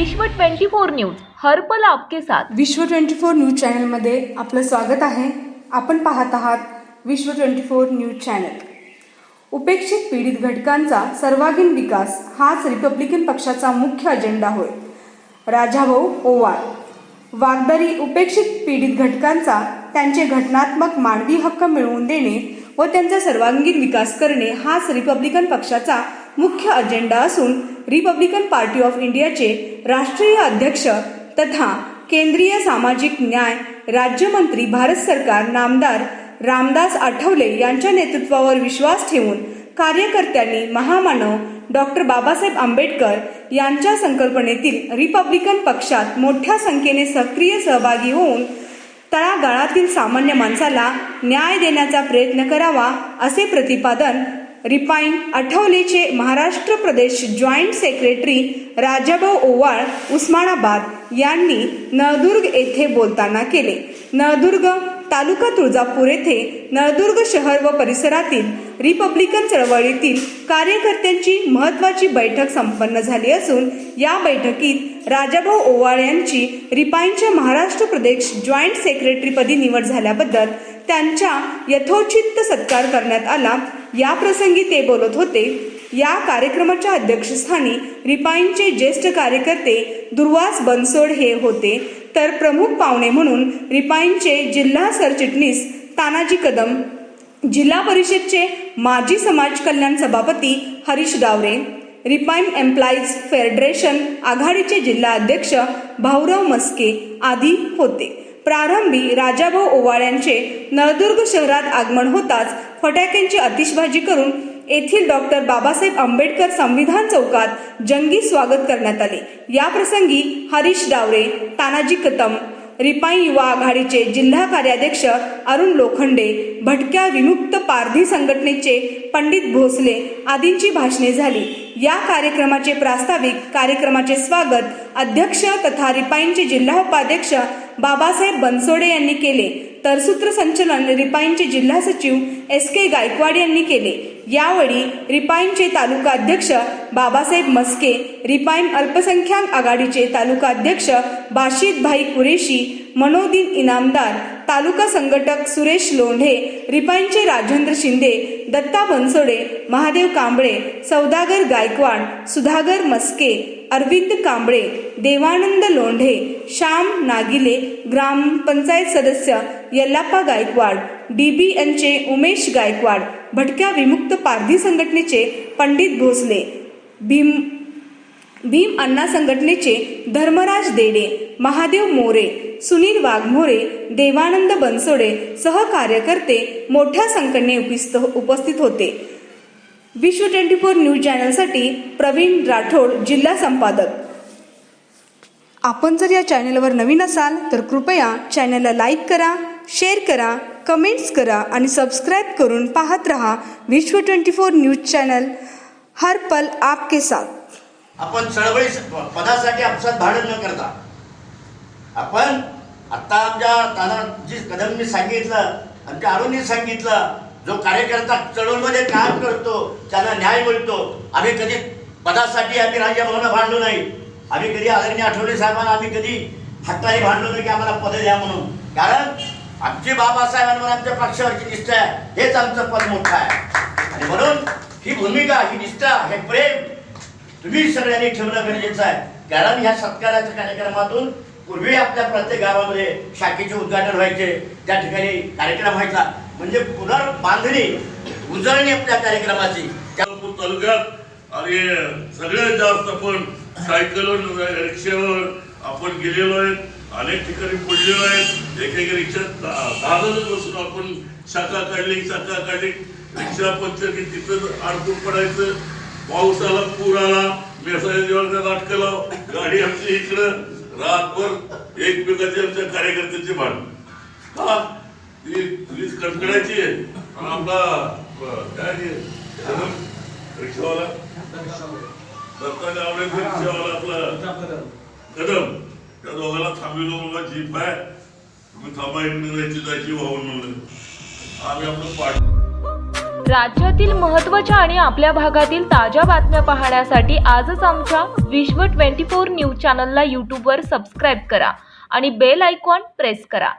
विश्व 24 न्यूज हरपल आपके साथ। विश्व 24 न्यूज चॅनलमध्ये आपलं स्वागत आहे। आपण पाहत आहात विश्व 24 न्यूज चॅनल। उपेक्षित पीडित घटकांचा सर्वांगीण विकास हाच रिपब्लिकन पक्षाचा मुख्य अजेंडा होय। राजाभाऊ ओवाळ वाघदारी उपेक्षित पीडित घटकांचा त्यांचे घटनात्मक मानवी हक्क मिळवून देणे व त्यांचा सर्वांगीण विकास करणे हाच रिपब्लिकन पक्षाचा मुख्य अजेंडा असून रिपब्लिकन पार्टी ऑफ इंडियाचे राष्ट्रीय अध्यक्ष तथा केंद्रीय सामाजिक न्याय राज्यमंत्री भारत सरकार नामदार रामदास आठवले यांच्या नेतृत्वावर विश्वास ठेवून कार्यकर्त्यांनी महामानव डॉक्टर बाबासाहेब आंबेडकर यांच्या संकल्पनेतील रिपब्लिकन पक्षात मोठ्या संख्येने सक्रिय सहभागी होऊन तळागाळातील सामान्य माणसाला न्याय देण्याचा प्रयत्न करावा असे प्रतिपादन रिपाईन आठवलेचे महाराष्ट्र प्रदेश जॉईंट सेक्रेटरी राजाभाऊ ओवाळ उस्मानाबाद यांनी नळदुर्ग येथे बोलताना केले। नळदुर्ग तालुका तुळजापूर येथे नळदुर्ग शहर व परिसरातील रिपब्लिकन चळवळीतील कार्यकर्त्यांची महत्त्वाची बैठक संपन्न झाली असून या बैठकीत राजाभाऊ ओवाळ यांची रिपाईनच्या महाराष्ट्र प्रदेश जॉईंट सेक्रेटरीपदी निवड झाल्याबद्दल त्यांच्या यथोचित सत्कार करण्यात आला। या प्रसंगी ते बोलत होते। या कार्यक्रमाच्या अध्यक्षस्थानी रिपाईनचे ज्येष्ठ कार्यकर्ते दुर्वास बनसोड हे होते, तर प्रमुख पाहुणे म्हणून रिपाईनचे जिल्हा सरचिटणीस तानाजी कदम, जिल्हा परिषदचे माजी समाज कल्याण सभापती हरीश डावरे, रिपाईन एम्प्लॉईज फेडरेशन आघाडीचे जिल्हा अध्यक्ष भाऊराव मस्के आदी होते। प्रारंभी राजाभाऊ ओवाळ यांचे नळदुर्ग शहरात आगमन होताच फटाक्यांची आतिषबाजी करून येथील डॉक्टर बाबासाहेब आंबेडकर संविधान चौकात जंगी स्वागत करण्यात आले। या प्रसंगी हरीश डावरे, तानाजी कदम, रिपाईन युवा आघाडीचे जिल्हा कार्याध्यक्ष अरुण लोखंडे, भटक्या विमुक्त पारधी संघटनेचे पंडित भोसले आदींची भाषणे झाली। या कार्यक्रमाचे प्रास्ताविक कार्यक्रमाचे स्वागत अध्यक्ष तथा रिपाईनचे जिल्हा उपाध्यक्ष बाबासाहेब बनसोडे यांनी केले, तर सूत्रसंचलन रिपाईनचे जिल्हा सचिव SK गायकवाड यांनी केले। यावेळी रिपाईनचे तालुका अध्यक्ष बाबासाहेब मस्के, रिपाईन अल्पसंख्याक आघाडीचे तालुका अध्यक्ष बाशिद भाई कुरेशी, मनोदीन इनामदार, तालुका संघटक सुरेश लोंढे, रिपाईनचे राजेंद्र शिंदे, दत्ता बनसोडे, महादेव कांबळे, सौदागर गायकवाड, सुधाकर मस्के, अरविंद कांबळे, देवानंद लोंढे, श्याम नागिले, ग्रामपंचायत सदस्य यल्लाप्पा गायकवाड, DBNचे उमेश गायकवाड, भटक्या विमुक्त पारधी संघटनेचे पंडित भोसले, भीम अण्णा संघटनेचे धर्मराज देडे, महादेव मोरे, सुनील वाघमोरे, देवानंद बनसोडे सह कार्यकर्ते मोठ्या संख्येने उपस्थित होते। विश्व 24 न्यूज चॅनलसाठी प्रवीण राठोड, जिल्हा संपादक। आपण जर या चॅनलवर नवीन असाल तर कृपया चॅनलला लाईक करा, शेअर करा, कमेंट्स करा आणि सबस्क्राईब करून पाहत रहा विश्व 24 न्यूज चॅनल, हर पल आपके साथ। आपण चळवळी पदासाठी आपसात भांडण न करता आपण आता आमच्या तानाजी कदमनी सांगितलं, आमच्या अरुणनी सांगितलं, जो कार्यकर्ता चळवळीमध्ये काम करतो त्याला न्याय मिळतो। आम्ही कधी पदासाठी आम्ही राजाभाऊंना भांडलो नाही, आम्ही कधी आदरणीय आठवले साहेबांना आम्ही कधी हट्टाने भांडलो नाही की आम्हाला पद द्या म्हणून, कारण आमचे बाबासाहेबांवर आमच्या पक्षावरची निष्ठा आहे, हेच आमचं पद मोठं आहे। आणि म्हणून ही भूमिका, ही निष्ठा, हे प्रेम तुम्ही सगळ्यांनी ठेवणं गरजेचं आहे। कारण ह्या सत्काराच्या कार्यक्रमातून पूर्वी आपल्या प्रत्येक गावामध्ये शाखेचे उद्घाटन व्हायचे, त्या ठिकाणी कार्यक्रम व्हायचा, म्हणजे पुनर्बांधणी उजळणी आपल्या कार्यक्रमाची। तालुक्यात आणि सगळ्यात जास्त आपण सायकलवर, रिक्षावर आपण गेलेलो आहे, अनेक ठिकाणी पडलेलो आहे। एक रिक्षात 10 जण बसून आपण शाखा काढली, रिक्षा पंक्चर की तिथं अडकून पडायचं, पाऊस आला, पूर आला, मेसाच्या नाटकं लाव, गाडी आमची इकडं रातभर एकमेकांच्या आमच्या कार्यकर्त्यांची भांडण का पोलीस कडकडायची आहे। आपला काय रिक्षावाला दत्ता गावडे, रिक्षावाला आपला कदम, त्या दोघांना थांबविलो, मला जीप आहे, तुम्ही थांबा, इकडे जायची वाहून म्हणलं, आम्ही आपलं पाठ राज्यातील महत्त्वाच्या आणि आपल्या भागातील ताज्या बातम्या पाहण्यासाठी आजच आमच्या विश्व 24 न्यूज चॅनलला यूट्यूबवर सबस्क्राईब करा आणि बेल आयकॉन प्रेस करा.